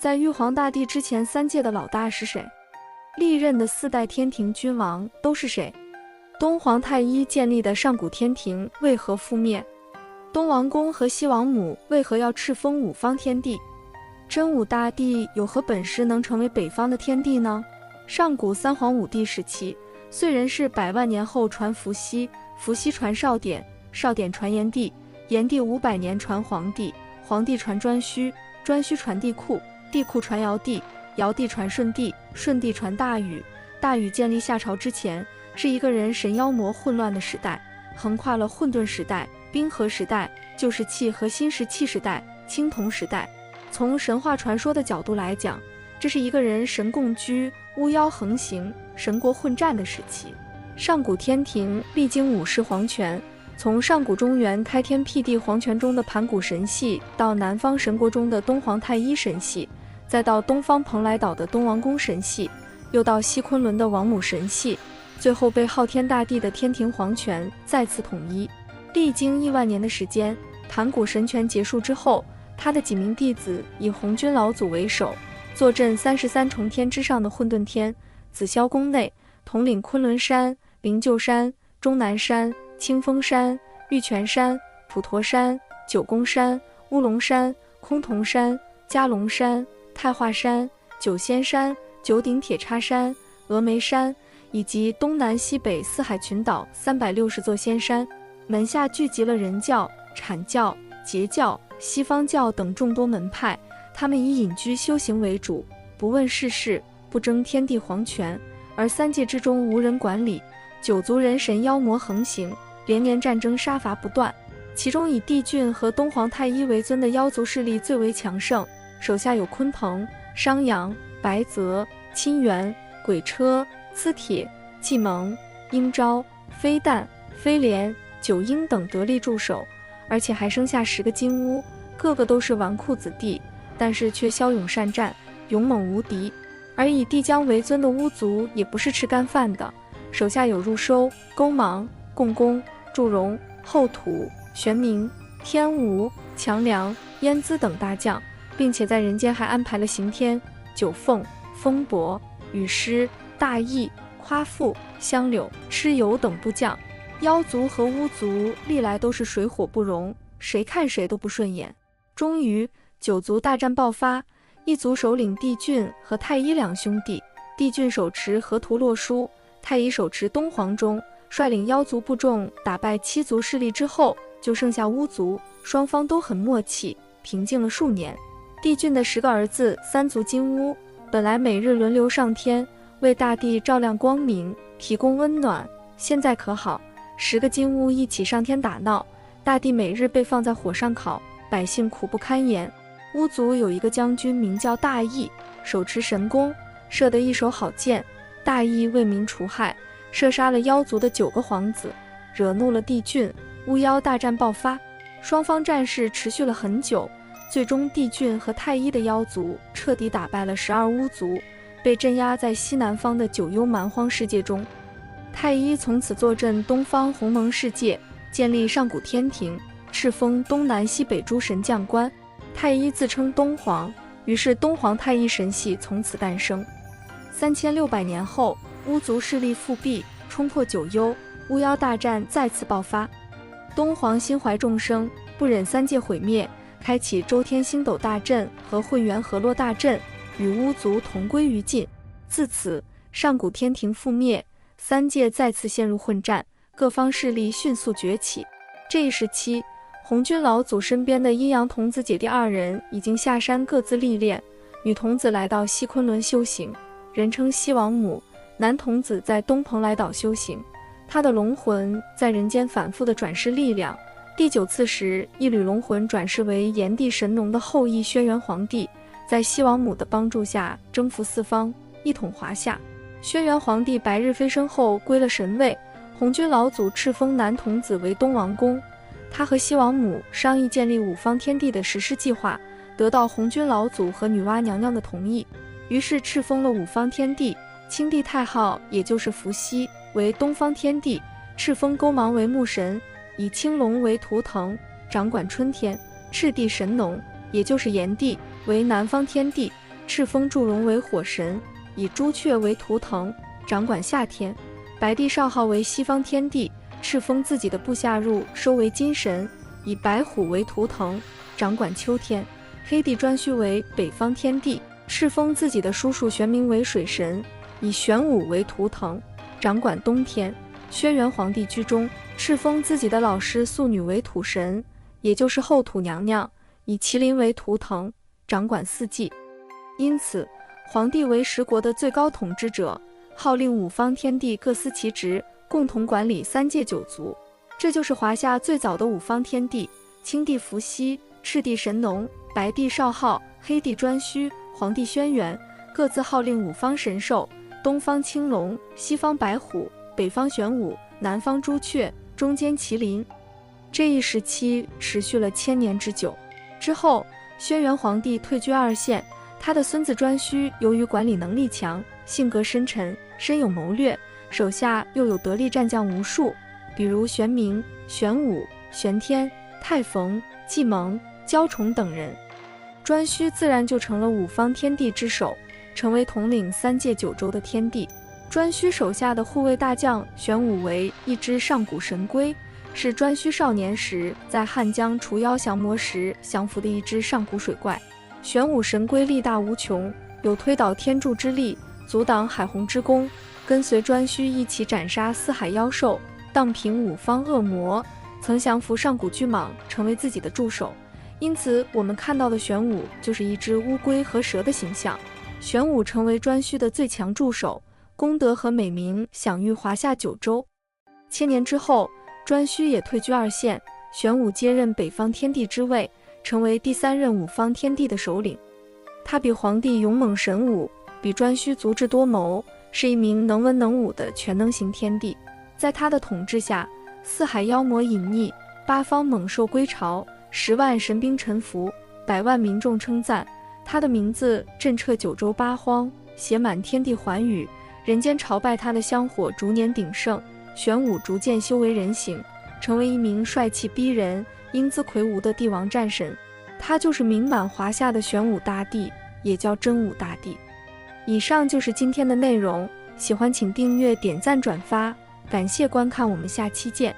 在玉皇大帝之前3届的老大是谁？历任的4代天庭君王都是谁？东皇太一建立的上古天庭为何覆灭？东王公和西王母为何要敕封5方天帝？真武大帝有何本事能成为北方的天帝呢？上古3皇5帝时期，燧人氏100万年后传伏羲，伏羲传少典，少典传炎帝，炎帝500年传黄帝，黄帝传颛顼，颛顼传帝喾，帝喾传尧帝，尧帝传舜帝，舜帝传大禹。大禹建立夏朝之前，是一个人神妖魔混乱的时代，横跨了混沌时代、冰河时代、旧石器和新石器时代、青铜时代。从神话传说的角度来讲，这是一个人神共居、巫妖横行、神国混战的时期。上古天庭历经5世皇权，从上古中原开天辟地皇权中的盘古神系，到南方神国中的东皇太一神系，再到东方蓬莱岛的东王公神系，又到西昆仑的王母神系，最后被昊天大帝的天庭皇权再次统一。历经亿万年的时间，盘古神权结束之后，他的几名弟子以红军老祖为首，坐镇33重天之上的混沌天，紫霄宫内，统领昆仑山、灵鹫山、终南山、清风山、玉泉山、普陀山、九宫山、乌龙山、崆峒山、迦龙山、太华山、九仙山、九鼎铁叉山、峨眉山，以及东南西北4海群岛360座仙山。门下聚集了人教、阐教、截教、西方教等众多门派，他们以隐居修行为主，不问世事，不争天地皇权，而3界之中无人管理，九族人神妖魔横行，连年战争杀伐不断。其中以帝俊和东皇太一为尊的妖族势力最为强盛，手下有鲲鹏、商阳、白泽、钦元、鬼车、磁铁、季蒙、鹰昭、飞弹、飞廉、九婴等得力助手，而且还生下10个金乌，个个都是纨绔子弟，但是却骁勇善战，勇猛无敌。而以帝江为尊的巫族也不是吃干饭的，手下有入收、勾芒、共工、祝融、后土、玄冥、天吴、强梁、燕姿等大将，并且在人间还安排了刑天、九凤、风伯、雨师、大义、夸父、香柳、蚩尤等部将。妖族和巫族历来都是水火不容，谁看谁都不顺眼。终于九族大战爆发，一族首领帝俊和太一2兄弟，帝俊手持河图洛书，太一手持东皇钟，率领妖族部众打败7族势力之后，就剩下巫族，双方都很默契，平静了数年。帝俊的10个儿子3族金乌，本来每日轮流上天，为大地照亮光明，提供温暖，现在可好，10个金乌一起上天打闹，大地每日被放在火上烤，百姓苦不堪言。巫族有一个将军名叫大义，手持神弓，射得一手好箭。大义为民除害，射杀了妖族的9个皇子，惹怒了帝俊，巫妖大战爆发。双方战事持续了很久，最终帝俊和太一的妖族彻底打败了12巫族，被镇压在西南方的9幽蛮荒世界中。太一从此坐镇东方鸿蒙世界，建立上古天庭，敕封东南西北诸神将官。太一自称东皇，于是东皇太一神系从此诞生。3600年后，巫族势力复辟，冲破9幽，巫妖大战再次爆发。东皇心怀众生，不忍3界毁灭，开启周天星斗大阵和混元河洛大阵，与巫族同归于尽。自此，上古天庭覆灭，3界再次陷入混战，各方势力迅速崛起。这一时期，红军老祖身边的阴阳童子姐弟2人已经下山各自历练，女童子来到西昆仑修行，人称西王母；男童子在东蓬莱岛修行，他的龙魂在人间反复的转世力量。第9次时，一缕龙魂转世为炎帝神农的后裔轩辕皇帝，在西王母的帮助下征服4方，一统华夏。轩辕皇帝白日飞升后归了神位，红军老祖敕封男童子为东王公。他和西王母商议建立5方天地的实施计划，得到红军老祖和女娲娘娘的同意，于是敕封了5方天地。清帝太昊也就是伏羲为东方天帝，敕封勾芒为木神，以青龙为图腾，掌管春天。赤帝神农也就是炎帝为南方天帝，敕封祝融为火神，以朱雀为图腾，掌管夏天。白帝少昊为西方天帝，敕封自己的部下入收为金神，以白虎为图腾，掌管秋天。黑帝颛顼为北方天帝，敕封自己的叔叔玄冥为水神，以玄武为图腾，掌管冬天。轩辕皇帝居中，敕封自己的老师素女为土神，也就是后土娘娘，以麒麟为图腾，掌管四季。因此，皇帝为十国的最高统治者，号令五方天帝各司其职，共同管理三界九族。这就是华夏最早的五方天帝：青帝伏羲、赤帝神农、白帝少昊、黑帝颛顼、黄帝轩辕，各自号令五方神兽：东方青龙，西方白虎，北方玄武，南方朱雀，中间麒麟。这一时期持续了1000年之久。之后，轩辕皇帝退居二线，他的孙子颛顼由于管理能力强，性格深沉，深有谋略，手下又有得力战将无数，比如玄冥、玄武、玄天、太冯、季蒙、焦崇等人。颛顼自然就成了五方天帝之首，成为统领三界九州的天帝。颛顼手下的护卫大将玄武为一只上古神龟，是颛顼少年时在汉江除妖降魔时降服的一只上古水怪。玄武神龟力大无穷，有推倒天柱之力，阻挡海洪之功，跟随颛顼一起斩杀四海妖兽，荡平五方恶魔，曾降服上古巨蟒，成为自己的助手。因此我们看到的玄武就是一只乌龟和蛇的形象。玄武成为颛顼的最强助手，功德和美名享誉华夏九州。1000年之后，颛顼也退居二线，玄武接任北方天帝之位，成为第3任五方天帝的首领。他比黄帝勇猛神武，比颛顼足智多谋，是一名能文能武的全能型天帝。在他的统治下，四海妖魔隐匿，八方猛兽归巢，10万神兵臣服，100万民众称赞。他的名字震彻九州八荒，写满天地寰宇，人间朝拜他的香火逐年鼎盛。玄武逐渐修为人形，成为一名帅气逼人、英姿魁梧的帝王战神。他就是名满华夏的玄武大帝，也叫真武大帝。以上就是今天的内容，喜欢请订阅、点赞、转发，感谢观看，我们下期见。